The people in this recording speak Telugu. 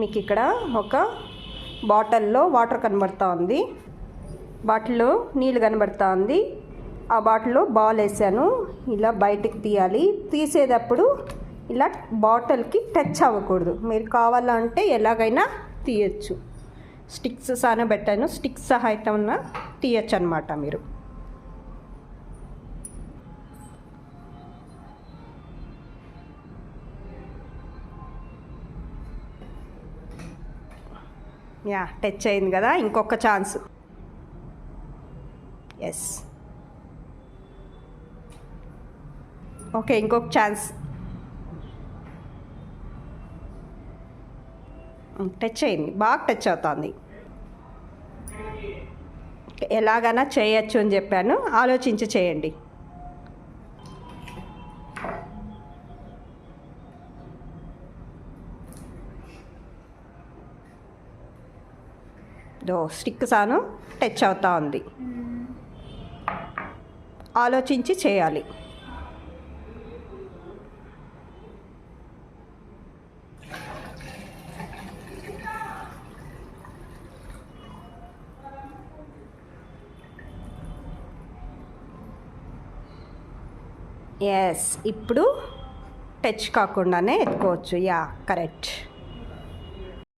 మీకు ఇక్కడ ఒక బాటిల్లో వాటర్ కనబడుతూ ఉంది, బాటిల్లో నీళ్ళు కనబడుతూ ఉంది. ఆ బాటిల్లో బాల్ వేసాను. ఇలా బయటికి తీయాలి. తీసేటప్పుడు ఇలా బాటిల్కి టచ్ అవ్వకూడదు. మీరు కావాలంటే ఎలాగైనా తీయచ్చు. స్టిక్స్ సాన పెట్టాను, స్టిక్స్ సహాయంతో తీయచ్చు అనమాట మీరు. యా, టచ్ అయింది కదా. ఇంకొక ఛాన్స్. ఎస్, ఓకే, ఇంకొక ఛాన్స్. టచ్ అయింది, బాగా టచ్ అవుతుంది. ఎలాగైనా చేయొచ్చు అని చెప్పాను, ఆలోచించి చేయండి. స్టిక్ సాను టచ్ అవుతా ఉంది. ఆలోచించి చేయాలి. ఎస్, ఇప్పుడు టచ్ కాకుండానే ఎత్తుకోవచ్చు. Yeah, correct.